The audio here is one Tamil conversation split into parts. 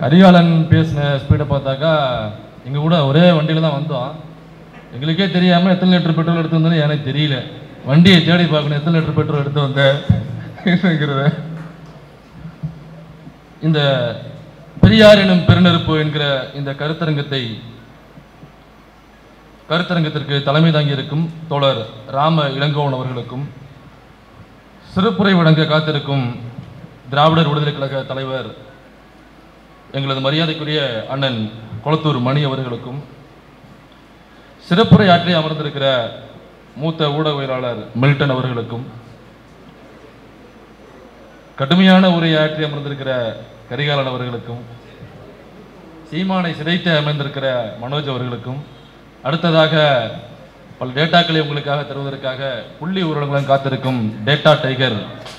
கரிகாலன் பேசின ஸ்பீடை பார்த்தாக்கா எங்கள் கூட ஒரே வண்டியில் தான் வந்தோம். எங்களுக்கே தெரியாமல் எத்தனை லிட்டர் பெட்ரோல் எடுத்து வந்தோன்னு எனக்கு தெரியல. வண்டியை தேடி பார்க்கணும் எத்தனை லிட்டர் பெட்ரோல் எடுத்து வந்தேங்கிறத. இந்த பெரியார் எனும் பெருநெருப்பு என்கிற இந்த கருத்தரங்கத்திற்கு தலைமை தாங்கியிருக்கும் தோழர் ராம இளங்கோவன் அவர்களுக்கும், சிறப்புரை வழங்க காத்திருக்கும் திராவிடர் விடுதலை கழக தலைவர் எங்களது மரியாதைக்குரிய அண்ணன் கொளத்தூர் மணி அவர்களுக்கும், சிறப்புரை ஆற்றி அமர்ந்திருக்கிற மூத்த ஊடகவியலாளர் மில்டன் அவர்களுக்கும், கடுமையான உரையாற்றி அமர்ந்திருக்கிற கரிகாலன் அவர்களுக்கும், சீமானை சிதைத்து அமைந்திருக்கிற மனோஜ் அவர்களுக்கும், அடுத்ததாக பல டேட்டாக்களை உங்களுக்காக தருவதற்காக புள்ளி ஊரடங்களும் காத்திருக்கும் டேட்டா டைகர்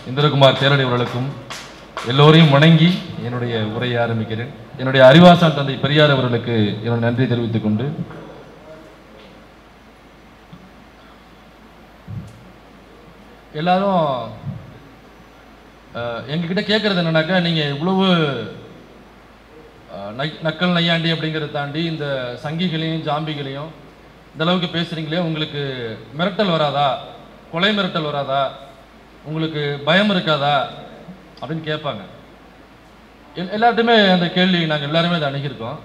இந்திரகுமார் தேரடி அவர்களுக்கும் எல்லோரையும் வணங்கி என்னுடைய உரையை ஆரம்பிக்கிறேன். என்னுடைய அறிவாசான் தந்தை பெரியார் அவர்களுக்கு என்னுடைய நன்றி தெரிவித்துக் கொண்டு, எல்லாரும் எங்ககிட்ட கேட்கறது என்னன்னாக்கா, நீங்க இவ்வளவு நக்கல் நையாண்டி அப்படிங்கிறத தாண்டி இந்த சங்கிகளையும் ஜாம்பிகளையும் இந்த அளவுக்கு பேசுறீங்களே, உங்களுக்கு மிரட்டல் வராதா, கொலை மிரட்டல் வராதா, உங்களுக்கு பயம் இருக்காதா அப்படின்னு கேட்பாங்க. எல்லார்ட்டுமே அந்த கேள்வி நாங்கள் எல்லாருமே அதை அணுகியிருக்கோம்.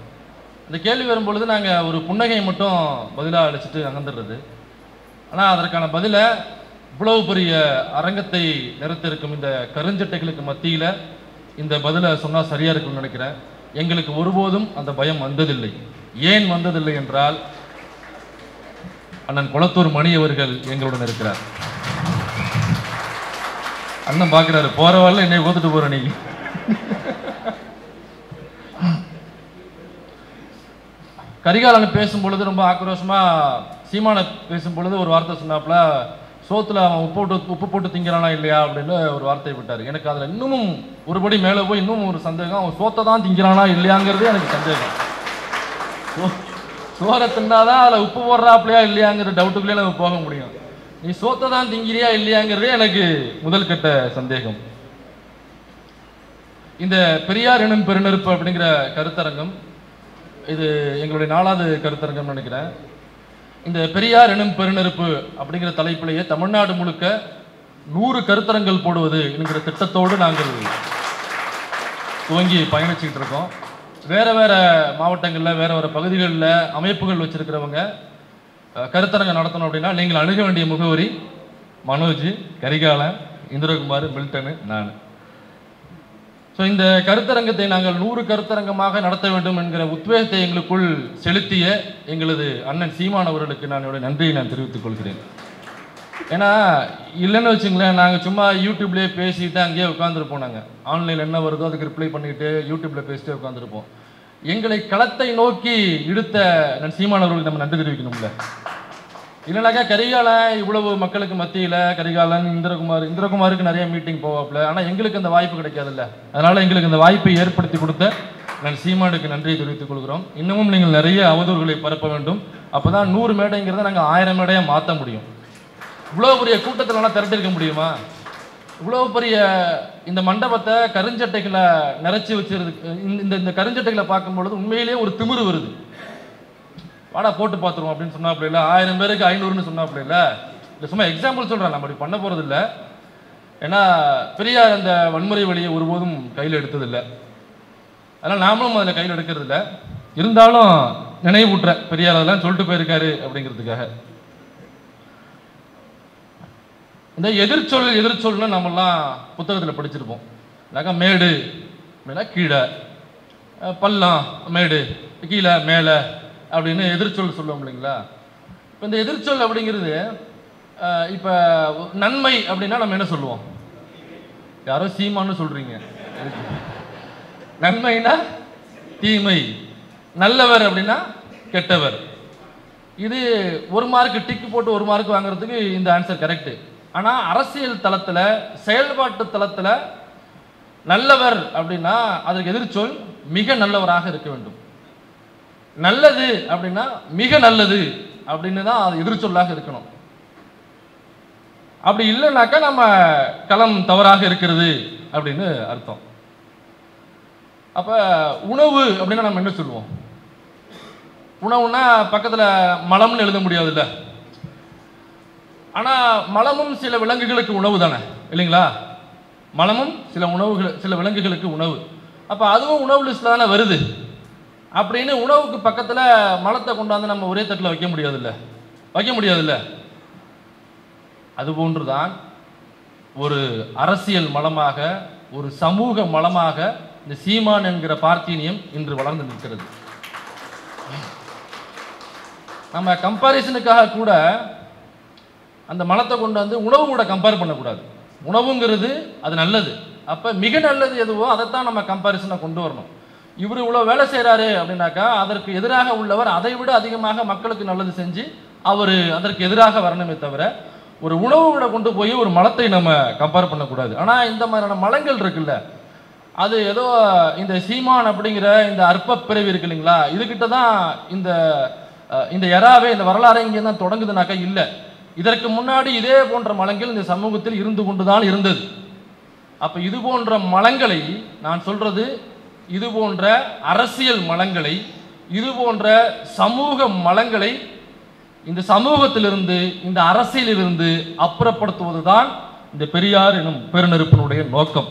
இந்த கேள்வி வரும்பொழுது நாங்கள் ஒரு புன்னகையை மட்டும் பதிலாக அழைச்சிட்டு அகந்துடுறது. ஆனால் அதற்கான பதிலை இவ்வளவு பெரிய அரங்கத்தை நிறைத்திருக்கும் இந்த கருஞ்சட்டைகளுக்கு மத்தியில் இந்த பதிலை சொன்னால் சரியாக இருக்கும்னு நினைக்கிறேன். எங்களுக்கு ஒருபோதும் அந்த பயம் வந்ததில்லை. ஏன் வந்ததில்லை என்றால், அண்ணன் கொளத்தூர் மணி அவர்கள் எங்களுடன் இருக்கிறார். அண்ணன் பார்க்கிறாரு, போற வரல என்னை ஓத்துட்டு போற நீ. கரிகாலன் பேசும் பொழுது ரொம்ப ஆக்ரோஷமா சீமான பேசும் பொழுது ஒரு வார்த்தை சொன்னாப்புல, சோத்துல அவன் உப்பு போட்டு திங்கிறானா இல்லையா அப்படின்னு ஒரு வார்த்தை விட்டார். எனக்கு அதுல இன்னமும் ஒருபடி மேலே போய் இன்னும் ஒரு சந்தேகம், அவன் சோத்தை தான் திங்கிறானா இல்லையாங்கிறது எனக்கு சந்தேகம். சோறை தின்னாதான் அதில் உப்பு போடுறாப்லையா இல்லையாங்கிற டவுட்டுக்குள்ளே நம்ம போக முடியும். நீ சோத்தை தான் திங்கிறியா இல்லையாங்கிறதே எனக்கு முதல் கட்ட சந்தேகம். இந்த பெரியார் எனும் பெருநெருப்பு அப்படிங்கிற கருத்தரங்கம், இது எங்களுடைய 4வது கருத்தரங்கம் நினைக்கிறேன். இந்த பெரியார் எனும் பெருநெருப்பு அப்படிங்கிற தலைப்பிலேயே தமிழ்நாடு முழுக்க 100 கருத்தரங்கள் போடுவது என்கிற திட்டத்தோடு நாங்கள் துவங்கி பயணிச்சுக்கிட்டு இருக்கோம். வேற வேற மாவட்டங்களில் வேற வேற பகுதிகளில் அமைப்புகள் வச்சிருக்கிறவங்க கருத்தரங்கம் நடத்தணும் அப்படின்னா நீங்கள் அணுக வேண்டிய முகவரி மனோஜ், கரிகாலன், இந்திரகுமார், மில்டன், நான். ஸோ இந்த கருத்தரங்கத்தை நாங்கள் 100 கருத்தரங்கமாக நடத்த வேண்டும் என்கிற உத்வேகத்தை எங்களுக்குள் செலுத்திய எங்களது அண்ணன் சீமான் அவர்களுக்கு நான் என்னுடைய நன்றியை நான் தெரிவித்துக் கொள்கிறேன். ஏன்னா இல்லைன்னு வச்சுங்களேன், நாங்கள் சும்மா யூடியூப்லேயே பேசிட்டு அங்கேயே உட்காந்துருப்போம். நாங்கள் ஆன்லைனில் என்ன வருதோ அதுக்கு ரிப்ளை பண்ணிட்டு யூடியூப்பில் பேசிட்டே உட்காந்துருப்போம். எங்களை களத்தை நோக்கி இழுத்த நான் சீமான் அவர்களுக்கு நம்ம நன்றி தெரிவிக்கணும்ல. இல்லைனாக்கா கரிகாலன் இவ்வளவு மக்களுக்கு மத்தியில், கரிகாலன் இந்திரகுமாருக்கு நிறைய மீட்டிங் போவாப்புல, ஆனால் எங்களுக்கு அந்த வாய்ப்பு கிடைக்காதுல்ல. அதனால் எங்களுக்கு அந்த வாய்ப்பை ஏற்படுத்தி கொடுத்த நான் சீமானுக்கு நன்றியை தெரிவித்துக் கொள்கிறோம். இன்னமும் நீங்கள் நிறைய அவதூறுகளை பரப்ப வேண்டும். அப்போ தான் 100 மேடைங்கிறத நாங்கள் 1000 மேடையாக மாற்ற முடியும். இவ்வளோ பெரிய கூட்டத்திலலாம் திரட்டிருக்க முடியுமா? இவ்வளோ பெரிய இந்த மண்டபத்தை கருஞ்சட்டைகளை நிறைச்சி வச்சிருக்கு. இந்த கருஞ்சட்டைகளை பார்க்கும்பொழுது உண்மையிலேயே ஒரு திமிரு வருது. வாடா போட்டு பார்த்துருவோம் அப்படின்னு சொன்னாப்புல இல்லை, 1000 பேருக்கு 500ன்னு சொன்னாப்புல இல்லை. இல்லை சும்மா எக்ஸாம்பிள் சொல்கிறேன், நம்ம அப்படி பண்ண போகிறது இல்லை. ஏன்னா பெரியார் அந்த வன்முறை வழியை ஒருபோதும் கையில் எடுத்ததில்லை. அதனால் நாமளும் அதில் கையில் எடுக்கிறது இல்லை. இருந்தாலும் நினைவூட்டுறேன், பெரியார் அதெல்லாம் சொல்லிட்டு போயிருக்காரு அப்படிங்கிறதுக்காக. இந்த எதிர்ச்சொல்னு நம்மெல்லாம் புத்தகத்தில் படிச்சிருப்போம். இல்லைக்கா மேடு மேலே கீழே, பள்ளம் மேடு கீழே மேலே அப்படின்னு எதிர்ச்சொல் சொல்லுவோம் இல்லைங்களா? இப்போ இந்த எதிர்ச்சொல் அப்படிங்கிறது, இப்போ நன்மை அப்படின்னா நம்ம என்ன சொல்லுவோம்? யாரோ சீமான்னு சொல்றீங்க. நன்மைனா தீமை, நல்லவர் அப்படின்னா கெட்டவர். இது 1 மார்க் டிக்கு போட்டு 1 மார்க் வாங்குறதுக்கு இந்த ஆன்சர் கரெக்டு. ஆனால் அரசியல் தளத்தில், செயல்பாட்டு தளத்தில் நல்லவர் அப்படின்னா அதற்கு எதிர்ச்சொல் மிக நல்லவராக இருக்க வேண்டும். நல்லது அப்படின்னா மிக நல்லது அப்படின்னு தான் அது எதிர்ச்சொல்லாக இருக்கணும். அப்படி இல்லைனாக்கா நம்ம களம் தவறாக இருக்கிறது அப்படின்னு அர்த்தம். அப்போ உணவு அப்படின்னா நம்ம என்ன சொல்லுவோம்? உணவுன்னா பக்கத்தில் மலம்னு எழுத முடியாதுல்ல. ஆனால் மலமும் சில விலங்குகளுக்கு உணவு தானே, இல்லைங்களா? மலமும் சில விலங்குகளுக்கு உணவு. அப்போ அதுவும் உணவு லிஸ்ட்டில் தானே வருது. அப்படின்னு உணவுக்கு பக்கத்தில் மலத்தை கொண்டாந்து நம்ம ஒரே தட்டில் வைக்க முடியாதுல்ல. அதுபோன்று தான் ஒரு அரசியல் மலமாக, ஒரு சமூக மலமாக இந்த சீமான் என்கிற பார்த்தீனியம் இன்று வளர்ந்து நிற்கிறது. நம்ம கம்பாரிசனுக்காக கூட அந்த மலத்தை கொண்டு வந்து உணவு கூட கம்பேர் பண்ணக்கூடாது. உணவுங்கிறது அது நல்லது. அப்போ மிக நல்லது எதுவோ அதைத்தான் நம்ம கம்பாரிசனை கொண்டு வரணும். இவர் இவ்வளோ வேலை செய்கிறாரு அப்படின்னாக்கா அதற்கு எதிராக உள்ளவர் அதை விட அதிகமாக மக்களுக்கு நல்லது செஞ்சு அவர் அதற்கு எதிராக வரணுமே தவிர ஒரு உணவு விட கொண்டு போய் ஒரு மலத்தை நம்ம கம்பேர் பண்ணக்கூடாது. ஆனால் இந்த மாதிரியான மலங்கள் இருக்குல்ல, அது ஏதோ இந்த சீமான் அப்படிங்கிற இந்த அற்ப பிறவி இருக்கு இல்லைங்களா, இதுகிட்ட தான் இந்த எறாவே இந்த வரலாறு இங்கே தான் தொடங்குதுனாக்கா இல்லை. இதற்கு முன்னாடி இதே போன்ற மலங்கள் இந்த சமூகத்தில் இருந்து கொண்டுதான் இருந்தது. அப்போ இது போன்ற மலங்களை நான் சொல்றது, இது போன்ற அரசியல் மலங்களை, இது போன்ற சமூக மலங்களை இந்த சமூகத்திலிருந்து இந்த அரசியலிலிருந்து அப்புறப்படுத்துவதுதான் இந்த பெரியார் எனும் பெருநெருப்பினுடைய நோக்கம்.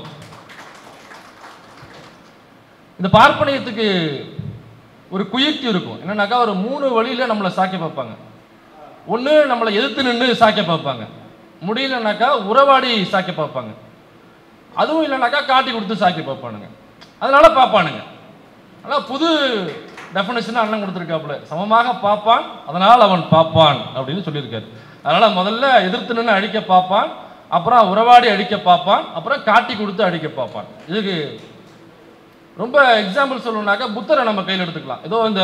இந்த பார்ப்பனியத்துக்கு ஒரு குயுக்தி இருக்கும். என்னன்னாக்கா ஒரு 3 வழியில நம்மளை சாக்கி பார்ப்பாங்க. ஒன்று நம்மளை எதிர்த்து நின்று சாக்கி பார்ப்பாங்க, முடியலனாக்கா உறவாடி சாக்கி பார்ப்பாங்க, அதுவும் இல்லைனாக்கா காட்டி கொடுத்து சாக்கி பார்ப்பானுங்க. அதனால பார்ப்பானுங்க. ஆனால் புது டெஃபினேஷன் அண்ணன் கொடுத்துருக்காப்புல, சமமாக பார்ப்பான் அதனால் அவன் பார்ப்பான் அப்படின்னு சொல்லியிருக்காரு. அதனால முதல்ல எதிர்த்து நின்று அழிக்க பார்ப்பான், அப்புறம் உறவாடி அழிக்க பார்ப்பான், அப்புறம் காட்டி கொடுத்து அழிக்க பார்ப்பான். இதுக்கு ரொம்ப எக்ஸாம்பிள் சொல்லணும்னாக்கா புத்தரை நம்ம கையில் எடுத்துக்கலாம். ஏதோ இந்த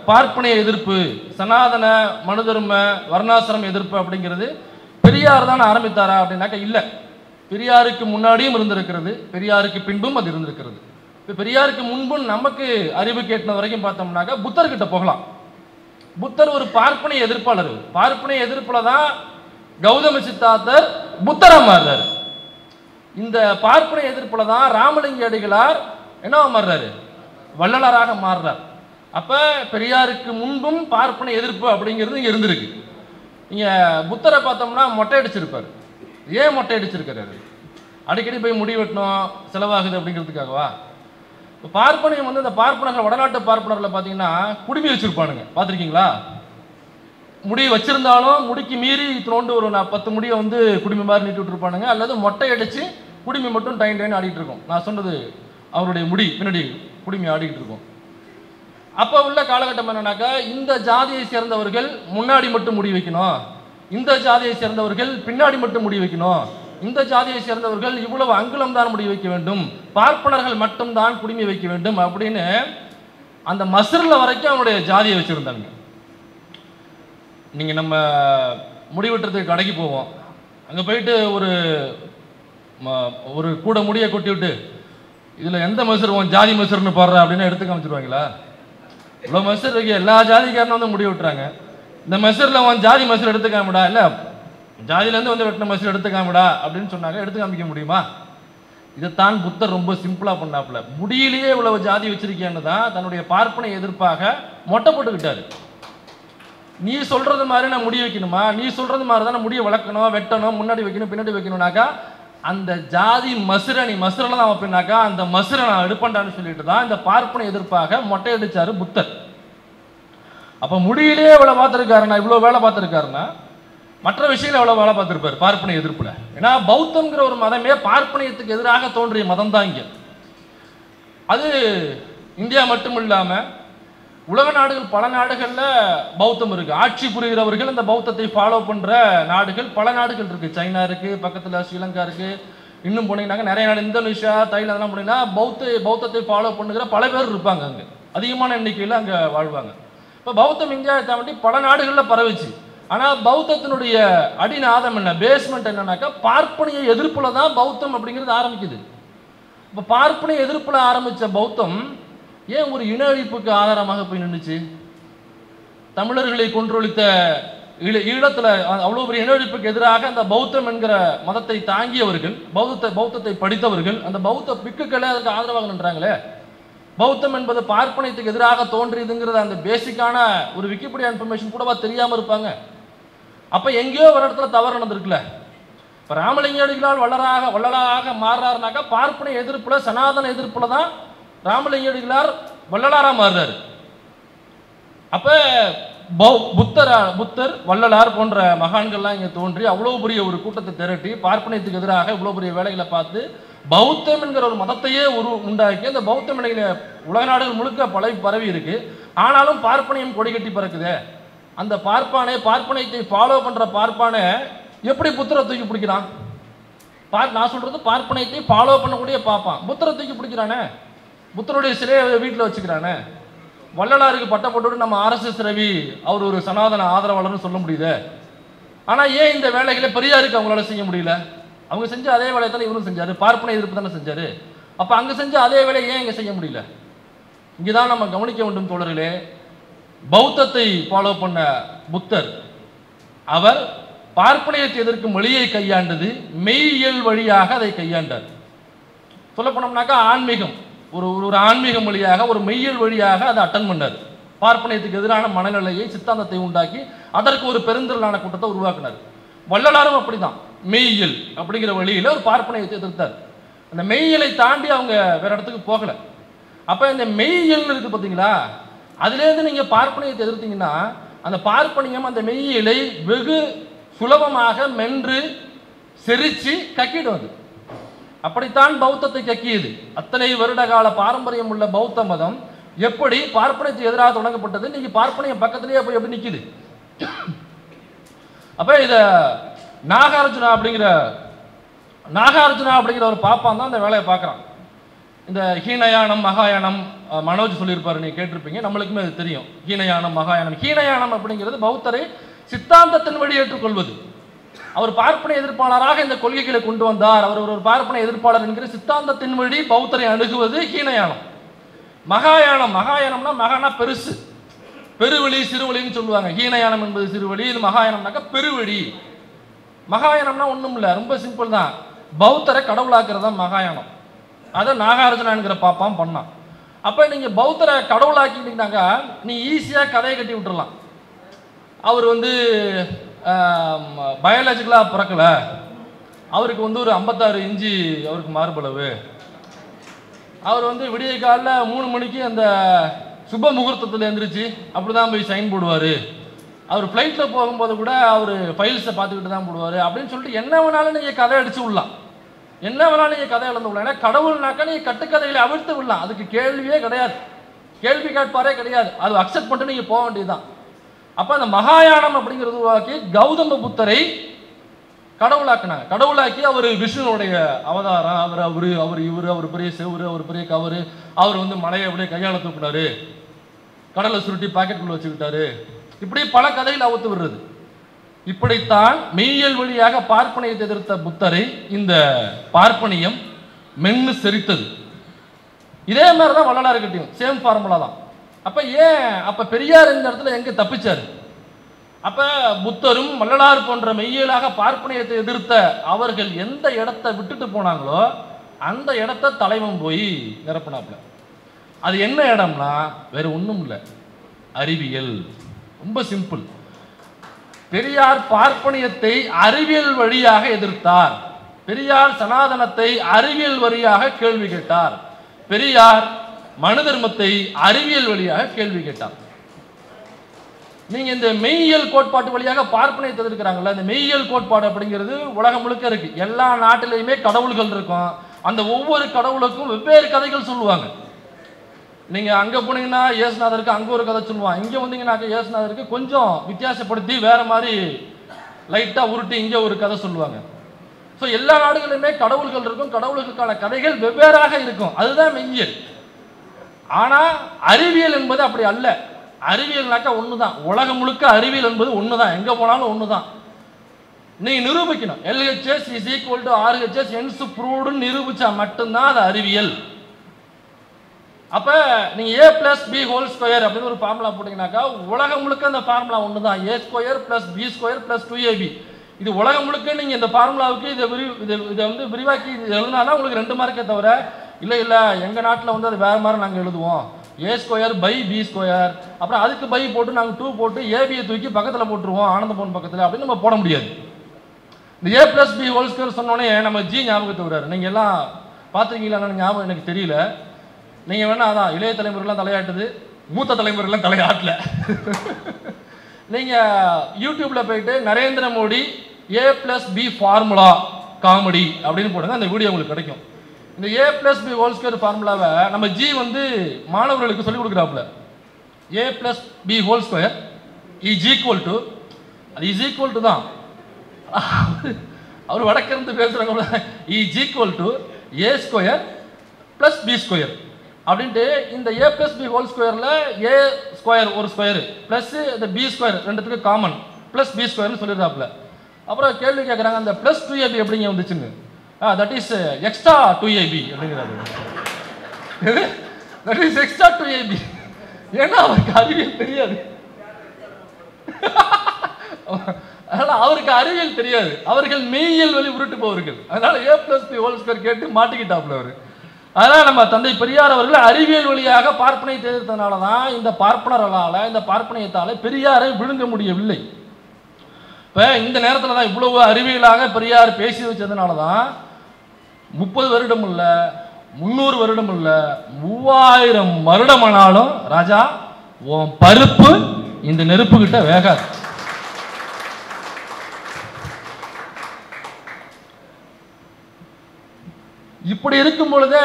பார்ப்பனிய எதிர்ப்பு, சனாதன மனுதர்ம வர்ணாசிரம எதிர்ப்பு அப்படிங்கிறது பெரியார் தான் ஆரம்பித்தாரா அப்படின்னாக்கா இல்லை. பெரியாருக்கு முன்னாடியும் இருந்திருக்கிறது, பெரியாருக்கு பின்பும் அது இருந்திருக்கிறது. இப்போ பெரியாருக்கு முன்பும் நமக்கு அறிவு கேட்டின வரைக்கும் பார்த்தோம்னாக்கா புத்தர்கிட்ட போகலாம். புத்தர் ஒரு பார்ப்பனிய எதிர்ப்பாளர். பார்ப்பனிய எதிர்ப்புல தான் கௌதம சித்தார்த்தர் புத்தரா மாறுறாரு. இந்த பார்ப்பனிய எதிர்ப்புல தான் ராமலிங்க அடிகளார் என்னவா மாறுறாரு? வள்ளலாராக மாறுறார். அப்ப பெரியாருக்கு முன்பும் பார்ப்பனிய எதிர்ப்பு அப்படிங்கிறது இங்க இருந்திருக்கு. நீங்க புத்தரை பார்த்தோம்னா மொட்டை அடிச்சிருப்பாரு. ஏன் மொட்டை அடிச்சிருக்கிறாரு? அடிக்கடி போய் முடி வெட்டணும், செலவாகுது அப்படிங்கிறதுக்காகவா? இப்போ பார்ப்பனியம் வந்து இந்த பார்ப்பனர்கள், வடநாட்டு பார்ப்பனர்களை பார்த்தீங்கன்னா குடுமி வச்சிருப்பானுங்க, பார்த்துருக்கீங்களா? முடி வச்சிருந்தாலும் முடிக்கு மீறி இத்தனோண்டு ஒரு 10 முடியை வந்து குடுமி மாதிரி நீட்டி விட்டுருப்பானுங்க, அல்லது மொட்டை அடிச்சு குடுமி மட்டும் டைன் ஆடிட்டு இருக்கும். நான் சொன்னது அவருடைய முடி பின்னாடி குடுமி ஆடிக்கிட்டு இருக்கும். அப்போ உள்ள காலகட்டம் என்னன்னாக்கா, இந்த ஜாதியை சேர்ந்தவர்கள் முன்னாடி மட்டும் முடி வைக்கணும், இந்த ஜாதியை சேர்ந்தவர்கள் பின்னாடி மட்டும் முடி வைக்கணும், இந்த ஜாதியை சேர்ந்தவர்கள் இவ்வளவு அங்குலம் தான் முடி வைக்க வேண்டும், பார்ப்பனர்கள் மட்டும் தான் குடுமி வைக்க வேண்டும் அப்படின்னு அந்த மசர்ல வரைக்கும் அவனுடைய ஜாதியை வச்சிருந்தாங்க. நீங்க நம்ம முடி வெட்டுறதுக்கு கடைக்கு போவோம், அங்க போயிட்டு ஒரு கூட முடியை கொட்டி விட்டு இதுல எந்த மசர் ஜாதி மசர்னு பாடுற அப்படின்னு எடுத்து காமிச்சிருவாங்களா? இவ்வளவு மசர் இருக்கு, எல்லா ஜாதிக்காரனும் வந்து முடி விட்டுறாங்க, இந்த மசர்ல ஜாதி மசர் எடுத்து காமிடா, இல்ல ஜாதியிலேருந்து வந்து வெட்டின மசர் எடுத்து காமிடா அப்படின்னு சொன்னாங்க. எடுத்து காமிக்க முடியுமா? இதைத்தான் புத்தர் ரொம்ப சிம்பிளா பண்ணாப்புல. முடியிலேயே இவ்வளவு ஜாதி வச்சிருக்கேன்னு தான் தன்னுடைய பார்ப்பனை எதிர்ப்பாக மொட்டை போட்டுக்கிட்டாரு. நீ சொல்றது மாதிரி நான் முடி வைக்கணுமா? நீ சொல்றது மாதிரி தான் முடியை வளர்க்கணும், வெட்டணும், முன்னாடி வைக்கணும், பின்னாடி வைக்கணும்னாக்கா அந்த ஜாதி மசுரை நீ மசுரில் தான் வைப்பினாக்கா அந்த மசுரை நான் எடுப்பேன்டான்னு சொல்லிட்டு தான் இந்த பார்ப்பனை எதிர்ப்பாக மொட்டை அடிச்சாரு புத்தர். அப்போ முடியிலே இவ்வளவு பார்த்துருக்காருன்னா, இவ்வளோ வேலை பார்த்துருக்காருன்னா மற்ற விஷயங்கள் எவ்வளவு வேலை பார்த்துருப்பாரு பார்ப்பனை எதிர்ப்புல. ஏன்னா பௌத்தம்ங்கிற ஒரு மதமே பார்ப்பனியத்துக்கு எதிராக தோன்றிய மதம் தான் இங்க. அது இந்தியா மட்டும் இல்லாம உலக நாடுகள், பல நாடுகள்ல பௌத்தம் இருக்கு. ஆட்சி புரிகிறவர்கள் இந்த பௌத்தத்தை ஃபாலோ பண்ற நாடுகள் பல நாடுகள் இருக்கு. சைனா இருக்கு, பக்கத்துல ஸ்ரீலங்கா இருக்கு, இன்னும் போனீங்கன்னாக்க நிறைய நாடு, இந்தோனேஷியா, தாய்லாந்து எல்லாம் போனீங்கன்னா பௌத்தத்தை ஃபாலோ பண்ணுகிற பல பேர் இருப்பாங்க. அங்க அதிகமான எண்ணிக்கையில் அங்க வாழ்வாங்க. இப்போ பௌத்தம் இந்தியாவை தாண்டி பல நாடுகளில் பரவிச்சு. ஆனால் பௌத்தத்தினுடைய அடிநாதம் என்ன, பேஸ்மெண்ட் என்னன்னாக்கா பார்ப்பனிய எதிர்ப்புல தான் பௌத்தம் அப்படிங்கிறது ஆரம்பிக்குது. இப்போ பார்ப்பனிய எதிர்ப்புல ஆரம்பிச்ச பௌத்தம் ஏன் ஒரு இன அழிப்புக்கு ஆதாரமாக போய் நின்றுச்சு? தமிழர்களை கொன்றொழித்த ஈழத்துல அவ்வளோ பெரிய இன அழிப்புக்கு எதிராக அந்த பௌத்தம் என்கிற மதத்தை தாங்கியவர்கள், பௌத்தத்தை படித்தவர்கள், அந்த பௌத்த பிக்குகளே அதுக்கு ஆதரவாக நின்றாங்களே. பௌத்தம் என்பது பார்ப்பனியத்துக்கு எதிராக தோன்றியதுங்கிறது அந்த பேசிக்கான ஒரு விக்கிபீடியா இன்ஃபர்மேஷன் கூடவா தெரியாமல் இருப்பாங்க? அப்போ எங்கேயோ ஒரு இடத்துல தவறு நடந்திருக்குல்ல. இப்போ ராமலிங்க அடிகளால் வள்ளலாக மாறுறாருனாக்கா பார்ப்பனிய எதிர்ப்புல, சனாதன எதிர்ப்புல தான் ராமலிங்க அடிகளார் வள்ளலாரா மாறுறாரு. அப்போ புத்தர் வள்ளலார் போன்ற மகான்கள்லாம் இங்கே தோன்றி அவ்வளோ பெரிய ஒரு கூட்டத்தை திரட்டி பார்ப்பனியத்துக்கு எதிராக இவ்வளோ பெரிய வேலைகளை பார்த்து பௌத்தம் என்கிற ஒரு மதத்தையே உண்டாக்கி அந்த பௌத்தம் உலக நாடுகள் முழுக்க பரவி இருக்கு. ஆனாலும் பார்ப்பனியம் கொடி கட்டி பறக்குது. அந்த பார்ப்பனியத்தை ஃபாலோ பண்ற பார்ப்பானே எப்படி புத்தரை தூக்கி பிடிக்கிறான்? நான் சொல்றது பார்ப்பனியத்தை ஃபாலோ பண்ணக்கூடிய பார்ப்பான் புத்தரை தூக்கி பிடிக்கிறானே, புத்தருடைய சிலையை வீட்டில் வச்சுக்கிறானே. வள்ளலாருக்கு பட்டப்பட்டு நம்ம RSS ரவி அவர் ஒரு சனாதன ஆதரவாளர்னு சொல்ல முடியுது. ஆனால் ஏன் இந்த வேலைகளை பெரியாருக்கு அவங்களால செய்ய முடியல? அவங்க செஞ்ச அதே வேலையை தானே இவரும் செஞ்சாரு, பார்ப்பன எதிர்ப்பு தானே செஞ்சாரு. அப்போ அங்கே செஞ்ச அதே வேலையை ஏன் இங்கே செய்ய முடியல? இங்கே தான் நம்ம கவனிக்க வேண்டும் தோழர்களே. பௌத்தத்தை ஃபாலோ பண்ண புத்தர் அவர் பார்ப்பனியத்தை எதிர்க்கும் வழியை கையாண்டது மெய்யியல் வழியாக அதை கையாண்டார். சொல்ல போனோம்னாக்கா ஆன்மீகம், ஒரு ஆன்மீக மொழியாக, ஒரு மெய்யியல் வழியாக அதை அட்டன் பண்ணார். பார்ப்பனியத்துக்கு எதிரான மனநிலையை, சித்தாந்தத்தை உண்டாக்கி அதற்கு ஒரு பெருந்திரளான கூட்டத்தை உருவாக்கினார். வள்ளலாரும் அப்படிதான் மெய்யியல் அப்படிங்கிற வழியில் ஒரு பார்ப்பனியத்தை எதிர்த்தார். அந்த மெய்யியலை தாண்டி அவங்க வேற இடத்துக்கு போகலை. அப்போ இந்த மெய்யியல் இருக்கு பார்த்தீங்களா, அதுலேருந்து நீங்கள் பார்ப்பனியத்தை எதிர்த்தீங்கன்னா அந்த பார்ப்பனியம் அந்த மெய்யியலை வெகு சுலபமாக மென்று செரிச்சு கக்கிடும். அது அப்படித்தான் பௌத்தத்தை கக்கியது. அத்தனை வருட கால பாரம்பரியம் உள்ள பௌத்த மதம் எப்படி பார்ப்பனியத்துக்கு எதிராக தொடங்கப்பட்டது, இன்னைக்கு பார்ப்பனியம் பக்கத்திலேயே போய் எப்படி நிற்குது. அப்ப இத நாகார்ஜுனா அப்படிங்கிற ஒரு பாப்பான் தான் இந்த வேலையை பார்க்குறான். இந்த ஹீனயானம் மகாயானம் மனோஜ் சொல்லியிருப்பாரு, நீங்க கேட்டிருப்பீங்க, நம்மளுக்குமே அது தெரியும். ஹீனயானம் மகாயானம். ஹீனயானம் அப்படிங்கிறது பௌத்தரை சித்தாந்தத்தின் வழி ஏற்றுக்கொள்வது. அவர் பார்ப்பன எதிர்ப்பாளராக இந்த கொள்கைகளை கொண்டு வந்தார், அவர் ஒரு பார்ப்பன எதிர்ப்பாளர் என்கிற சித்தாந்தத்தின் வழி பௌத்தரை அணுகுவது ஹீனயானம். மகாயானம்னா மகானா பெருசு, பெருவழி சிறுவழின்னு சொல்லுவாங்க. ஹீனயானம் என்பது சிறுவழி, இது மகாயானம்னாக்கா பெருவழி. மகாயானம்னா ஒன்றும் இல்லை, ரொம்ப சிம்பிள் தான். பௌத்தரை கடவுளாக்குறது தான் மகாயானம். அதை நாகார்ஜுனா என்கிற பாப்பான் பண்ணான். அப்போ நீங்கள் பௌத்தரை கடவுளாக்கிட்டீங்கன்னாக்கா நீ ஈஸியாக கதையை கட்டி விட்டுடலாம். அவர் பயாலஜிக்கலாக பிறக்கலை, அவருக்கு ஒரு 56 இன்ச்சு அவருக்கு மார்பளவு, அவர் விடிய காலில் 3 மணிக்கு அந்த சுப முகூர்த்தத்தில் எழுந்திரிச்சு அப்படி தான் போய் சைன் போடுவார், அவர் ஃப்ளைட்டில் போகும்போது கூட அவர் ஃபைல்ஸை பார்த்துக்கிட்டு தான் போடுவார் அப்படின்னு சொல்லிட்டு என்ன வேணாலும் நீங்கள் கதை அடித்து விடலாம், என்ன வேணாலும் நீங்கள் கதை இழந்து விடலாம். ஏன்னா கடவுள்னாக்கா நீங்கள் கட்டுக்கதைகளை அவிழ்த்து விடலாம், அதுக்கு கேள்வியே கிடையாது, கேள்வி கேட்பாரே கிடையாது, அது அக்செப்ட் பண்ணிட்டு நீங்கள் போக வேண்டியதுதான். அப்போ அந்த மகாயானம் அப்படிங்கிறது உருவாக்கி கௌதம புத்தரை கடவுளாக்குனாங்க. கடவுளாக்கி அவர் விஷ்ணுனுடைய அவதாரம், அவர் பெரிய செவரு, அவர் பெரிய கவரு, அவர் மலையை அப்படியே கையாள தூக்குனாரு, கடலை சுருட்டி பாக்கெட்டுக்குள்ள வச்சுக்கிட்டாரு, இப்படி பல கதைகள் அவுத்து விடுறது. இப்படித்தான் மெய்யியல் வழியாக பார்ப்பனியத்தை எதிர்த்த புத்தரை இந்த பார்ப்பனியம் மென்னு செரித்தது. இதே மாதிரி தான் வள்ளலார் கிட்டையும் சேம் ஃபார்முலா தான். அப்ப பெரியார் இந்த இடத்துல எங்க தப்பிச்சாரு? அப்ப புத்தரும் வள்ளலார் போன்ற மெய்யியலாக பார்ப்பனியத்தை எதிர்த்த அவர்கள் எந்த இடத்தை விட்டுட்டு போனாங்களோ அந்த இடத்த தலைவன் போய் நிரப்பினாப்ல. அது என்ன இடம்னா வேற ஒண்ணும் இல்லை, அறிவியல். ரொம்ப சிம்பிள். பெரியார் பார்ப்பனியத்தை அறிவியல் வழியாக எதிர்த்தார், பெரியார் சனாதனத்தை அறிவியல் வழியாக கேள்வி கேட்டார், பெரியார் மனு தர்மத்தை அறிவியல் வழியாக கேள்வி கேட்டார். நீங்க இந்த மெய்யியல் கோட்பாட்டு வழியாக பார்ப்பனியத்தை எதிர்க்கிறாங்கல்ல, இந்த மெய்யியல் கோட்பாடு அப்படிங்கிறது உலகம் முழுக்க இருக்கு. எல்லா நாட்டிலையுமே கடவுள்கள் இருக்கும், அந்த ஒவ்வொரு கடவுளுக்கும் வெவ்வேறு கதைகள் சொல்லுவாங்க. நீங்க அங்க போனீங்கன்னா இயேசுநாதருக்கு அங்க ஒரு கதை சொல்லுவான், இங்க வந்தீங்கன்னாக்க இயேசுநாதருக்கு கொஞ்சம் வித்தியாசப்படுத்தி வேற மாதிரி லைட்டா உருட்டி இங்க ஒரு கதை சொல்லுவாங்க. ஸோ எல்லா நாடுகளிலுமே கடவுள்கள் இருக்கும், கடவுளுக்கான கதைகள் வெவ்வேறாக இருக்கும், அதுதான் மெய்யியல். ஆனா அறிவியல் என்பது அப்படி அல்ல. அறிவியல்னாக்கா ஒண்ணுதான், உலகம் முழுக்க அறிவியல் என்பது ஒண்ணுதான், எங்க போனாலும் ஒண்ணுதான். நீங்க நிரூபிக்கணும், LHS is equal to RHS hence proved நிரூபிச்சா மட்டும்தான் அது அறிவியல். அப்ப நீங்க A+B² அப்படின்னு ஒரு ஃபார்முலா போட்டீங்கன்னாக்கா உலகம் முழுக்க அந்த ஃபார்முலா ஒண்ணுதான், A² + B² + 2AB. இது உலகம் முழுக்க நீங்க இந்த ஃபார்முலாவுக்கு இதை விரிவாக்கி எழுதினாதான் உங்களுக்கு 2 மார்க்கே தவிர இல்லை இல்லை எங்கள் நாட்டில் வந்து அது வேறு மாதிரி நாங்கள் எழுதுவோம், a²/b², அப்புறம் அதுக்கு பை போட்டு நாங்கள் 2 போட்டு ஏபியை தூக்கி பக்கத்தில் போட்டுருவோம் ஆனந்த பவன் பக்கத்தில் அப்படின்னு நம்ம போட முடியாது. இந்த a+b² சொன்னோடனே நம்ம ஜி ஞாபகத்தை வர்றாரு. நீங்கள் எல்லாம் பார்த்துருக்கீங்களா ஞாபகம் எனக்கு தெரியல. நீங்கள் வேணா அதான் இளைய தலைமுறைலாம் தலையாட்டுது, மூத்த தலைமுறைலாம் தலையாட்டல. நீங்கள் யூடியூப்பில் போயிட்டு Narendra Modi a+b formula comedy அப்படின்னு போடுங்க, அந்த வீடியோ உங்களுக்கு கிடைக்கும். இந்த a+b² ஃபார்முலாவை நம்ம ஜி வந்து மாணவர்களுக்கு சொல்லிக் கொடுக்குறாப்புல. a+b² இஸ் ஈக்குவல் டு, அது இஸ் ஈக்குவல் டு தான், அவர் வடக்கிருந்து பேசுகிறவங்க is equal to a² + b² அப்படின்ட்டு இந்த a+b² a² ஒரு ஸ்கொயரு ப்ளஸ் இந்த b² ரெண்டுத்துக்கு காமன் ப்ளஸ் b² சொல்லிடுறாப்புல. அப்புறம் கேள்வி கேட்குறாங்க, அந்த ப்ளஸ் 2ab எப்படிங்க வந்துச்சுன்னு. தட் இஸ் எக்ஸ்ட்ரா 2ab அப்படிங்கிறாரு. That is extra 2ab. ஏன்னா அவருக்கு அறிவியல் தெரியாது. அதனால அவருக்கு அறிவியல் தெரியாது, அவர்கள் மெய்யியல் வழி உருட்டு போவர்கள். அதனால a+b² கேட்டு மாட்டிக்கிட்டாப்புல அவரு. அதனால நம்ம தந்தை பெரியார் அவர்கள் அறிவியல் வழியாக பார்ப்பனை தேர்ந்ததுனால தான் இந்த பார்ப்பனர்களால், இந்த பார்ப்பனையத்தால் பெரியாரை விழுங்க முடியவில்லை. இப்போ இந்த நேரத்தில் தான் இவ்வளவு அறிவியலாக பெரியார் பேசி வச்சதுனால தான் 30 வருடம் இல்லை, 300 வருடம் இல்லை, 3000 வருடம் ஆனாலும் ராஜா உன் பருப்பு இந்த நெருப்பு கிட்ட வேகாது. இப்படி இருக்கும் பொழுதே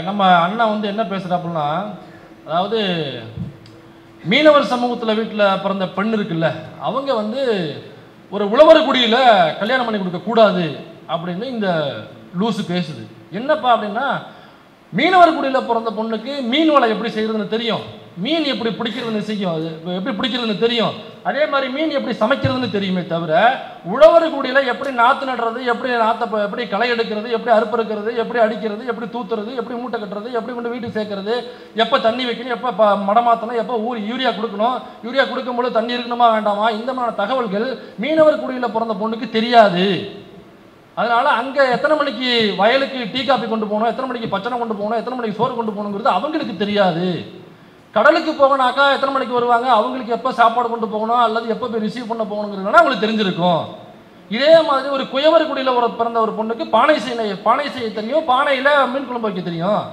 நம்ம அண்ணா வந்து என்ன பேசுகிறாப்புன்னா, அதாவது மீனவர் சமூகத்தில் வீட்டில் பிறந்த பெண் இருக்குல்ல, அவங்க வந்து ஒரு உழவர் குடியில் கல்யாணம் பண்ணி கொடுக்கக்கூடாது அப்படின்னு இந்த லூசு பேசுது. என்னப்பா அப்படின்னா, மீனவர் குடியில் பிறந்த பொண்ணுக்கு மீன் வலை எப்படி செய்கிறதுன்னு தெரியும், மீன் எப்படி பிடிக்கிறதுன்னு செய்யும், அது எப்படி பிடிக்கிறதுன்னு தெரியும், அதே மாதிரி மீன் எப்படி சமைக்கிறதுன்னு தெரியுமே தவிர உழவர் குடியில் எப்படி நாற்று நடுறது, எப்படி நாற்றை எப்படி களை எடுக்கிறது, எப்படி அறுப்பறுக்கிறது, எப்படி அடிக்கிறது, எப்படி தூத்துறது, எப்படி மூட்டை கட்டுறது, எப்படி கொண்டு வீட்டுக்கு சேர்க்கறது, எப்போ தண்ணி வைக்கணும், எப்போ மடமாற்றணும், எப்போ யூரியா கொடுக்கணும், யூரியா கொடுக்கும்போது தண்ணி இருக்கணுமா வேண்டாமா, இந்த மாதிரி தகவல்கள் மீனவர் குடியில் பிறந்த பொண்ணுக்கு தெரியாது. அதனால அங்கே எத்தனை மணிக்கு வயலுக்கு டீ காப்பி கொண்டு போகணும், எத்தனை மணிக்கு பச்சனை கொண்டு போகணும், எத்தனை மணிக்கு சோறு கொண்டு போகணுங்கிறது அவங்களுக்கு தெரியாது. கடலுக்கு போகணாக்கா எத்தனை மணிக்கு வருவாங்க, அவங்களுக்கு எப்போ சாப்பாடு கொண்டு போகணும் அல்லது எப்போ போய் ரிசீவ் பண்ண போகணுங்கிறது அவங்களுக்கு தெரிஞ்சிருக்கும். இதே மாதிரி ஒரு குயவர் குடியில் பிறந்த ஒரு பொண்ணுக்கு பானை செய்ய தெரியும், பானையில் மீன் குழம்பு வைக்க தெரியும்.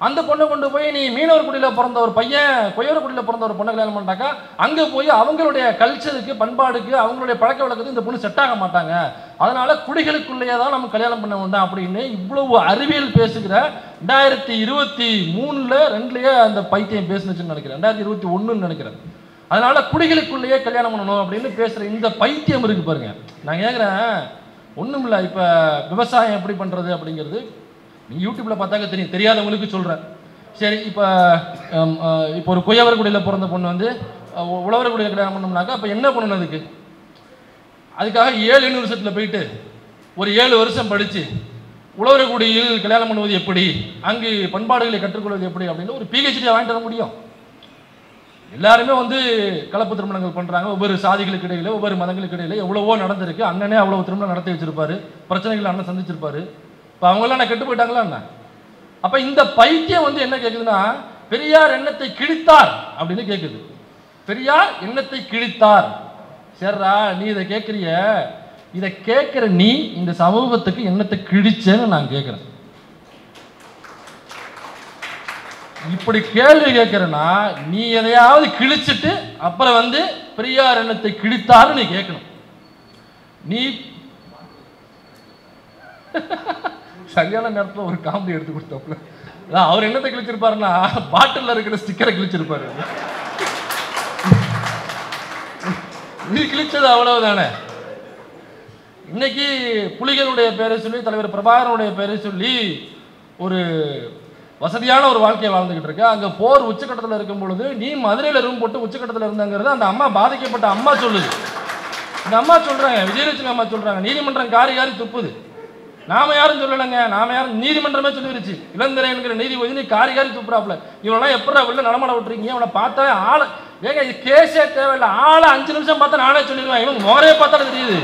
அந்த பொண்ணை கொண்டு போய் நீ மீனவர் குடியில் பிறந்த ஒரு பையன் குயவர் குடியில் பிறந்த ஒரு பொண்ணை கல்யாணம் பண்ணிட்டாக்கா அங்கே போய் அவங்களுடைய கல்ச்சருக்கு, பண்பாடுக்கு, அவங்களுடைய பழக்க வழக்கத்துக்கு இந்த பொண்ணு செட் ஆக மாட்டாங்க. அதனால குடிகளுக்குள்ளேயே தான் நம்ம கல்யாணம் பண்ண வேண்டாம் அப்படின்னு இவ்வளவு அறிவியல் பேசுகிற 2023 2லயே அந்த பைத்தியம் பேசுனுச்சுன்னு நினைக்கிறேன், 2021 நினைக்கிறேன். அதனால குடிகளுக்குள்ளேயே கல்யாணம் பண்ணணும் அப்படின்னு பேசுற இந்த பைத்தியம் இருக்கு பாருங்க. நான் கேட்குறேன், ஒன்றும் இல்லை, இப்போ விவசாயம் எப்படி பண்ணுறது அப்படிங்கிறது நீங்கள் யூடியூப்பில் பார்த்தாக்க தெரியும், தெரியாதவங்களுக்கு சொல்கிறேன். சரி, இப்போ ஒரு குயவர் குடியில் பிறந்த பொண்ணு வந்து உழவர் குடியில் கல்யாணம் பண்ணோம்னாக்கா அப்போ என்ன பண்ணணும், அதுக்காக 7 யூனிவர்சிட்டியில் போயிட்டு ஒரு 7 வருஷம் படித்து உழவர் குடியில் கல்யாணம் பண்ணுவது எப்படி, அங்கு பண்பாடுகளை கற்றுக்கொள்வது எப்படி அப்படின்னு ஒரு PhD வாங்கிட்டு வர முடியும். எல்லாருமே வந்து கலப்பு திருமணங்கள் பண்ணுறாங்க. ஒவ்வொரு சாதிகளுக்கு இடையில, ஒவ்வொரு மதங்களுக்கு இடையில எவ்வளவோ நடந்திருக்கு. அண்ணனே அவ்வளோ திருமணம் நடத்தி வச்சிருப்பாரு, பிரச்சனைகள் அண்ணன் சந்திச்சிருப்பாரு. இப்போ அவங்களாம் நான் கெட்டு போயிட்டாங்களா என்ன? அப்போ இந்த பைத்தியம் வந்து என்ன கேட்குதுன்னா, பெரியார் எண்ணத்தை கிழித்தார் அப்படின்னு கேட்குது. பெரியார் எண்ணத்தை கிழித்தார். சரிடா, நீ இதை கேட்குறிய, இதை கேட்குற நீ இந்த சமூகத்துக்கு எண்ணத்தை கிழிச்சேன்னு நான் கேட்குறேன். இப்படி கேள்வி கேட்கிறேன்னா நீ எதையாவது கிழிச்சிட்டு அப்புறம் வந்து பெரியார் எண்ணத்தை கிழித்தாரு நீ கேட்கணும். நீ சரியான நேரத்தில் ஒரு காமெடி எடுத்து கொடுத்தாப்புல, அவர் என்னத்தை கிழிச்சிருப்பாருன்னா பாட்டில் இருக்கிற ஸ்டிக்கரை கிழிச்சிருப்பாரு. நீ கிழிச்சது அவ்வளவுதானே. இன்னைக்கு புலிகளுடைய பேரை சொல்லி, தலைவர் பிரபாகரனுடைய பேரை சொல்லி ஒரு வசதியான ஒரு வாழ்க்கையை வாழ்ந்துகிட்டு இருக்க. அங்கே போர் உச்சக்கட்டத்தில் இருக்கும் பொழுது நீ மதுரையில் ரூம் போட்டு உச்சக்கட்டத்தில் இருந்தாங்கிறது அந்த அம்மா, பாதிக்கப்பட்ட அம்மா சொல்லுது. இந்த அம்மா சொல்றாங்க, விஜயலட்சுமி அம்மா சொல்றாங்க, நீதிமன்றம் காரி காரி துப்புது. நாம யாரும் சொல்லலைங்க, நாம யாரும், நீதிமன்றமே சொல்லிருச்சு. இளந்திரைங்கிற நீதிபதி நீ காரி காரி துப்புறாப்புல. இவனெல்லாம் எப்படா உள்ள நடமாட விட்டுருக்கீங்க, இவனை பார்த்தா ஆளை, ஏங்க இது கேஸே தேவையில்லை, ஆளை 5 நிமிஷம் பார்த்தா நானே சொல்லிடுவேன், இவன் மோரையே பார்த்தா தெரியுது.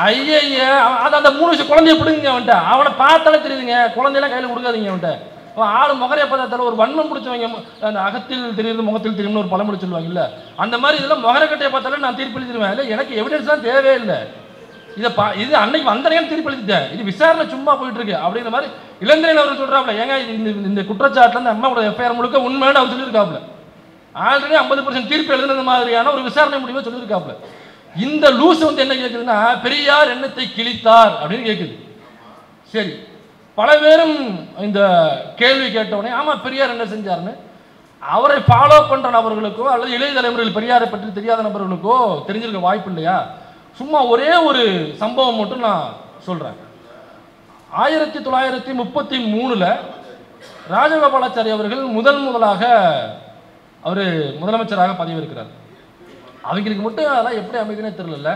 ஐய அது அந்த 3 வயசு குழந்தைய பிடிங்க அவன்கிட்ட. அவனை பார்த்தாலே தெரியுதுங்க, குழந்தையெல்லாம் கையில் கொடுக்காதீங்க அவன்கிட்ட. அவன் ஆள் முகரைய பதார்த்தால ஒரு வன்மம் பிடிச்சவங்க, அந்த அகத்தில் தெரியுது முகத்தில் தெரியும்னு ஒரு பழமொழி சொல்லுவாங்க இல்லை, அந்த மாதிரி இதெல்லாம் முகரக்கட்டையை பார்த்தாலே நான் தீர்ப்பு எழுதிடுவேன். இல்லை எனக்கு எவிடன்ஸ் தான் தேவையே இல்லை, இது அன்னைக்கு வந்த நேரம் தீர்ப்பு எழுதிட்டேன், இது விசாரணை சும்மா போயிட்டு இருக்கு அப்படிங்கிற மாதிரி இளந்திரன் அவர் சொல்றாப்ல. ஏங்க இந்த குற்றச்சாட்டுல இந்த அம்மாவோட எஃப்ஐஆர் முழுக்க உண்மையான அவர் சொல்லியிருக்காப்ல. ஆல்ரெடி 50% தீர்ப்பு எழுதுன மாதிரியான ஒரு விசாரணை முடிவை சொல்லியிருக்காப்ல. இந்த லூஸ் வந்து என்ன கேட்குதுன்னா, பெரியார் எண்ணத்தை கிழித்தார் அப்படின்னு கேட்குது. சரி, பல பேரும் இந்த கேள்வி கேட்டவுடனே ஆமா பெரியார் என்ன செஞ்சாருன்னு அவரை ஃபாலோ பண்ற நபர்களுக்கோ அல்லது இளைய தலைமுறையில் பெரியாரை பற்றி தெரியாத நபர்களுக்கோ தெரிஞ்சிருக்க வாய்ப்பு இல்லையா? சும்மா ஒரே ஒரு சம்பவம் மட்டும் நான் சொல்றேன். 1933 ராஜகோபாலாச்சாரி அவர்கள் முதலாக அவர் முதலமைச்சராக பதவியேற்கிறார். அவங்களுக்கு மட்டும் அதெல்லாம் எப்படி அமைதுன்னே தெரியல.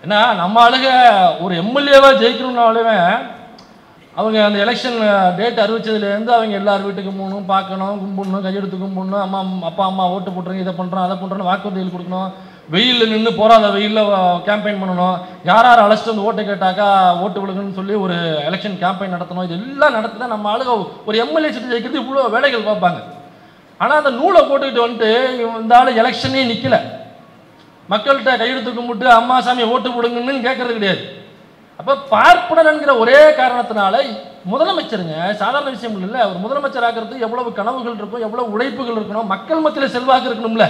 ஏன்னா நம்ம ஆளுக ஒரு எம்எல்ஏவா ஜெயிக்கணும்னாலுமே அவங்க அந்த எலெக்ஷன் டேட் அறிவிச்சதுலேருந்து அவங்க எல்லார் வீட்டுக்கு போகணும், பார்க்கணும், கும்பிடணும், கையெடுத்து கும்பிடணும், அப்பா அம்மா ஓட்டு போட்டுருங்க, இதை பண்ணுறோம் அதை பண்ணுறோன்னு வாக்குறுதிகள் கொடுக்கணும், வெயிலில் நின்று போராத வெயிலில் கேம்பெயின் பண்ணணும், யார் அழைச்சிட்டு வந்து ஓட்டை கேட்டாக்கா ஓட்டு விடுங்கன்னு சொல்லி ஒரு எலெக்ஷன் கேம்பெயின் நடத்தணும். இதெல்லாம் நடத்தி தான் நம்ம ஆளுக ஒரு எம்எல்ஏ சீட்டு ஜெயிக்கிறது இவ்வளோ வேலைகள் பார்ப்பாங்க. ஆனால் அந்த நூலை போட்டுக்கிட்டு வந்துட்டு இந்த ஆள் எலெக்ஷனே நிற்கலை, மக்கள்கிட்ட கையெடுத்து கும்பிட்டு அம்மா சாமி ஓட்டு போடுங்கன்னு கேட்கறது கிடையாது. அப்போ பார்ப்பனர் என்கிற ஒரே காரணத்தினால முதலமைச்சருங்க சாதாரண விஷயம் இல்லை, ஒரு முதலமைச்சர் ஆகிறது எவ்வளவு கனவுகள் இருக்கும், எவ்வளவு உழைப்புகள் இருக்கணும், மக்கள் மத்தியில் செல்வாக்கு இருக்கணும்ல.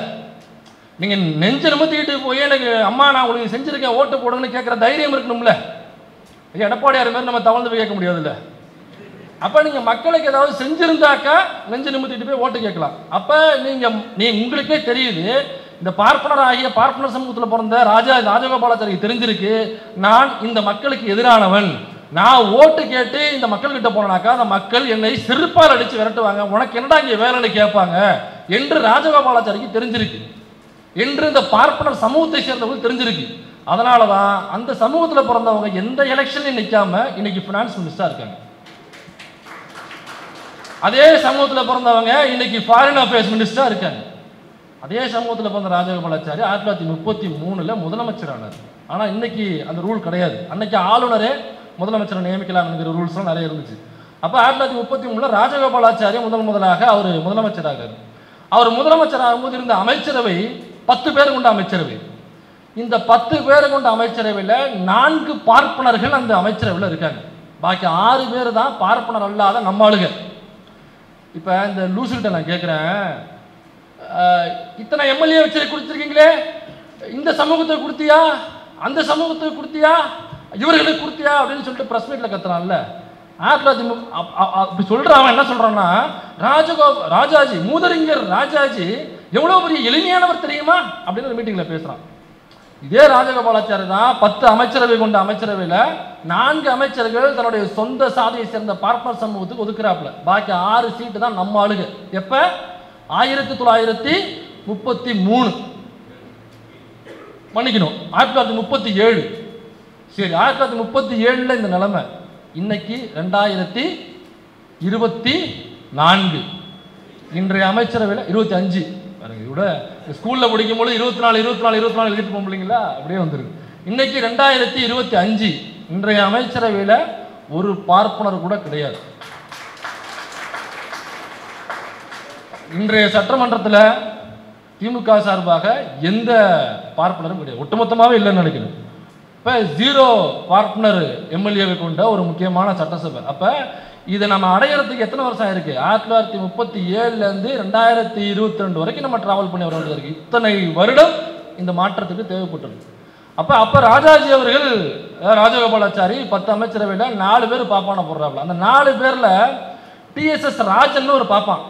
நீங்கள் நெஞ்ச நிமித்திக்கிட்டு போய் எனக்கு அம்மா நான் உங்களுக்கு செஞ்சுருக்கேன் ஓட்டு போடுங்கன்னு கேட்குற தைரியம் இருக்கணும்ல. எடப்பாடியார் மாதிரி நம்ம தவழ்ந்து போய் கேட்க முடியாதுல்ல. அப்போ நீங்கள் மக்களுக்கு ஏதாவது செஞ்சுருந்தாக்கா நெஞ்சு நிமித்திட்டு போய் ஓட்டு கேட்கலாம். அப்போ உங்களுக்கே தெரியுது, இந்த பார்ப்பனர் சமூகத்தில் பிறந்த ராஜகோபாலாச்சாரிக்கு தெரிஞ்சிருக்கு, நான் இந்த மக்களுக்கு எதிரானவன், நான் ஓட்டு கேட்டு இந்த மக்கள்கிட்ட போனாக்கா அந்த மக்கள் என்னை செருப்பால் அடித்து விரட்டுவாங்க, உனக்கு என்னடா இங்கே வேலைன்னு கேட்பாங்க என்று ராஜகோபாலாச்சாரிக்கு தெரிஞ்சிருக்கு, என்று இந்த பார்ப்பனர் சமூகத்தை சேர்ந்தவங்க தெரிஞ்சிருக்கு. அதனால தான் அந்த சமூகத்தில் பிறந்தவங்க எந்த எலெக்ஷன்லையும் நிற்காம இன்னைக்கு ஃபினான்ஸ் மினிஸ்டராக இருக்காங்க. அதே சமூகத்தில் பிறந்தவங்க இன்னைக்கு ஃபாரின் அஃபேர்ஸ் மினிஸ்டராக இருக்காங்க. அதே சமூகத்தில் பிறந்த ராஜகோபாலாச்சாரி 1933 முதலமைச்சரானார். ஆனால் இன்னைக்கு அந்த ரூல் கிடையாது. அன்னைக்கு ஆளுநரே முதலமைச்சரை நியமிக்கலாம் என்கிற ரூல்ஸ்லாம் நிறைய இருந்துச்சு. அப்போ 1933 ராஜகோபாலாச்சாரி முதலாக அவர் முதலமைச்சராக அவர் முதலமைச்சராகும் போது இருந்த அமைச்சரவை 10 பேர் கொண்ட அமைச்சரவை. இந்த 10 பேர் கொண்ட அமைச்சரவையில் 4 பார்ப்பனர்கள் அந்த அமைச்சரவையில் இருக்காங்க, பாக்கி 6 பேர் தான் பார்ப்பனர் அல்லாத நம்ம ஆளுங்க. இப்போ இந்த லூசுகிட்ட நான் கேட்குறேன், இத்தனை எம்எல்ஏ வச்சு கொடுத்துருக்கீங்களே, இந்த சமூகத்துக்கு கொடுத்தியா, அந்த சமூகத்துக்கு கொடுத்தியா, இவர்களுக்கு கொடுத்தியா அப்படின்னு சொல்லிட்டு பிரஸ் மீட்ல கத்துறான்ல. அப்படி சொல்றான். என்ன சொல்றான்னா, ராஜாஜி மூதறிஞர் ராஜாஜி எவ்வளவு பெரிய எளிமையானவர் தெரியுமா அப்படின்னு ஒரு மீட்டிங்ல பேசுறான். இதே ராஜகோபாலாச்சாரி தான் 10 அமைச்சரவை கொண்ட அமைச்சரவையில் 4 அமைச்சர்கள் தன்னுடைய சொந்த சாதியை சேர்ந்த பார்ப்பனர் சமூகத்துக்கு ஒதுக்குறாப்புல, பாக்கி 6 சீட்டு தான் நம்ம ஆளுங்க. எப்ப 1933 மன்னிக்கணும் 1937. சரி, 1937 இந்த நிலைமை. இன்னைக்கு 2024 இன்றைய அமைச்சரவையில் 25. இதோட ஸ்கூல்ல படிக்கும் போது 24 எழுதிட்டு போக முடியுங்களா, அப்படியே வந்துருக்கு. இன்னைக்கு 2025 இன்றைய அமைச்சரவையில் ஒரு பார்ப்பனர் கூட கிடையாது. இன்றைய சட்டமன்றத்தில் திமுக சார்பாக எந்த பார்ப்பனரும் கிடையாது, ஒட்டுமொத்தமாகவே இல்லைன்னு நினைக்கிறேன். இப்போ 0 பார்ப்பனர் எம்எல்ஏவை கொண்ட ஒரு முக்கியமான சட்டசபை. அப்போ இதை நம்ம அடையிறதுக்கு எத்தனை வருஷம் ஆயிருக்கு? 1937 2022 வரைக்கும் நம்ம டிராவல் பண்ணி வர வேண்டியது இருக்கு. இத்தனை வருடம் இந்த மாற்றத்துக்கு தேவைப்பட்டது. அப்போ ராஜாஜி அவர்கள் ராஜகோபாலாச்சாரி 10 அமைச்சரவையில் 4 பேர் பாப்பான போடுறாப்புல. அந்த 4 பேரில் டிஎஸ்எஸ் ராஜன் ஒரு பாப்பான்.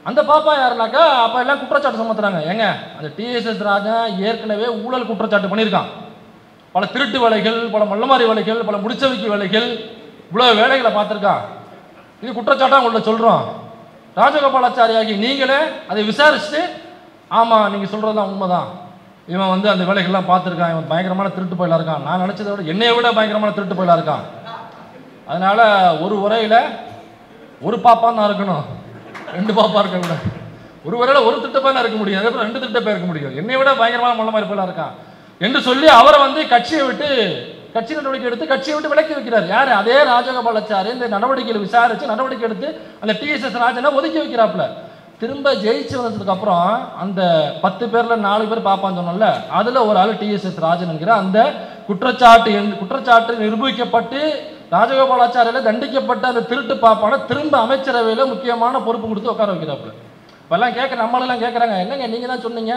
அந்த பாப்பா யாருனாக்கா அப்போ எல்லாம் குற்றச்சாட்டு சுமத்துறாங்க. ஏங்க அந்த டிஎஸ்எஸ் ராஜன் ஏற்கனவே ஊழல் குற்றச்சாட்டு பண்ணியிருக்கான், பல திருட்டு வேலைகள், பல மல்லமாரி வேலைகள், பல முடிச்சவைக்கு வேலைகள், இவ்வளோ வேலைகளை பார்த்துருக்கான். இது குற்றச்சாட்டாக உங்கள்ட்ட சொல்கிறோம். ராஜகோபாலாச்சாரி ஆகி நீங்களே அதை விசாரிச்சுட்டு ஆமாம் நீங்கள் சொல்கிறதெல்லாம் உண்மைதான், இவன் அந்த வேலைகள்லாம் பார்த்துருக்கான், இவன் பயங்கரமான திருட்டு போயிலாக இருக்கான், நான் நினச்சதை விட என்னையை விட பயங்கரமான திருட்டு போயிலாக இருக்கான், அதனால் ஒரு உரையில் ஒரு பாப்பான் தான் இருக்கணும், 2 பாப்பா இருக்க கூட. ஒரு உரையில் ஒரு திட்ட பையனாக இருக்க முடியும், அதே போல் 2 திட்ட பேர் இருக்க முடியும். என்னை விட பயங்கரமான மல்ல மாதிரி போயிலாக இருக்கான், என்று சொல்லி அவரை வந்து கட்சி நடவடிக்கை எடுத்து கட்சியை விட்டு விலக்கி வைக்கிறார். யார்? அதே ராஜகோபாலாச்சாரி இந்த நடவடிக்கைகளை விசாரிச்சு நடவடிக்கை எடுத்து அந்த TSS ராஜனை ஒதுக்கி வைக்கிறாப்புல. திரும்ப ஜெயிச்சு வந்ததுக்கு அப்புறம் அந்த 10 பேர்ல 4 பேர் பாப்பான்னு சொன்னோம்ல, அதுல ஒரு ஆள் TSS ராஜன் என்கிற அந்த குற்றச்சாட்டு நிரூபிக்கப்பட்டு ராஜகோபாலாச்சாரியில தண்டிக்கப்பட்ட அந்த திருட்டு பாப்பான திரும்ப அமைச்சரவையில முக்கியமான பொறுப்பு கொடுத்து உட்கார வைக்கிறாப்புல. இப்பெல்லாம் நம்மளெல்லாம் கேட்குறாங்க, என்னங்க நீங்க தான் சொன்னீங்க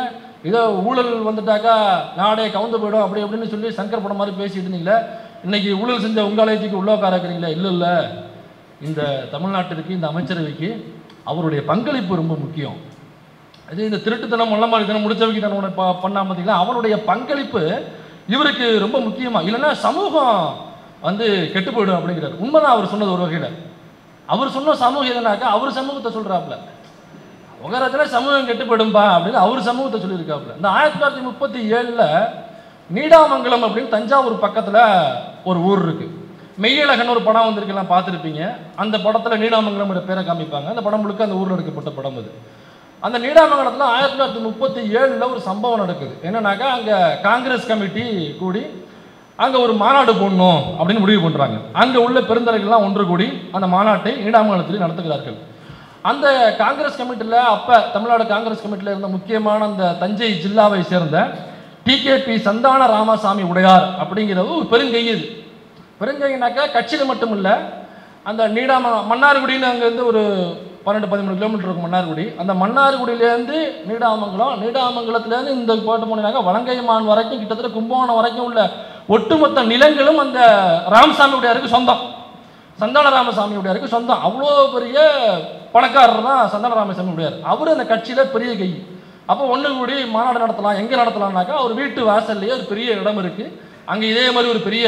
இதோ ஊழல் வந்துட்டாக்கா நாடே கவுந்து போயிடும் அப்படி அப்படின்னு சொல்லி சங்கர் படம் மாதிரி பேசிட்டு இருந்தீங்களே, இன்னைக்கு ஊழல் செஞ்ச உங்க ஆலயத்துக்கு உள்ள உட்கார வைக்கிறீங்களே. இல்லை இந்த தமிழ்நாட்டிற்கு இந்த அமைச்சரவைக்கு அவருடைய பங்களிப்பு ரொம்ப முக்கியம். அது இந்த திருட்டுத்தனம் மொள்ளமாரித்தனம் முடிச்சவைக்கு தன்னோட பண்ணா பார்த்தீங்களா, அவருடைய பங்களிப்பு இவருக்கு ரொம்ப முக்கியமா, இல்லைன்னா சமூகம் வந்து கெட்டு போயிடும் அப்படிங்கிறார். உண்மைதான் அவர் சொன்னது ஒரு வகையில். அவர் சொன்ன சமூகம் எதுனாக்கா அவர் சமூகத்தை சொல்றாப்புல, உகரத்துல சமூகம் கெட்டு போயிடும்பா அப்படின்னு அவர் சமூகத்தை சொல்லியிருக்காப்புல. இந்த 1937 நீடாமங்கலம் அப்படின்னு தஞ்சாவூர் பக்கத்துல ஒரு ஊர் இருக்கு. மெய்யழகன் ஒரு படம் வந்திருக்கலாம், பார்த்துருப்பீங்க. அந்த படத்துல நீடாமங்கலம் பேரை காமிப்பாங்க. அந்த படம் முழுக்க அந்த ஊர்ல எடுக்கப்பட்ட படம் அது. அந்த நீடாமங்கலத்தில் 1937 ஒரு சம்பவம் நடக்குது. என்னன்னாக்கா அங்க காங்கிரஸ் கமிட்டி கூடி அங்க ஒரு மாநாடு போடணும் அப்படின்னு முடிவு பண்றாங்க. அங்க உள்ள பெருந்தலைகள்லாம் ஒன்று கூடி அந்த மாநாட்டை நீடாமங்கலத்தில் நடத்துகிறார்கள். அந்த காங்கிரஸ் கமிட்டியில் அப்ப தமிழ்நாடு காங்கிரஸ் கமிட்டியில் இருந்த முக்கியமான அந்த தஞ்சை ஜில்லாவை சேர்ந்த TKP சந்தான ராமசாமி உடையார் அப்படிங்கிறது ஒரு பெருங்கையுது. பெருங்கைனாக்கா கட்சியில் மட்டும் இல்லை, அந்த மன்னார்குடின்னு அங்கேருந்து ஒரு 12-13 கிலோமீட்டர் இருக்கும் மன்னார்குடி. அந்த மன்னார்குடியிலேருந்து நீடாமங்கலத்திலேருந்து இந்த போட்டு போனாக்கா வலங்கைமான் வரைக்கும் கிட்டத்தட்ட கும்பகோணம் வரைக்கும் உள்ள ஒட்டுமொத்த நிலங்களும் அந்த ராமசாமி உடையாருக்கு சொந்தம், சந்தான ராமசாமி உடையாருக்கு சொந்தம். அவ்வளோ பெரிய பணக்காரர் தான் சந்தான ராமசாமி உடையார். அவர் அந்த கட்சியில் பெரிய கை. அப்போ ஒன்று கூடி மாநாடு நடத்தலாம், எங்கே நடத்தலாம்னாக்கா அவர் வீட்டு வாசல்லையே ஒரு பெரிய இடம் இருக்குது. அங்கே இதே மாதிரி ஒரு பெரிய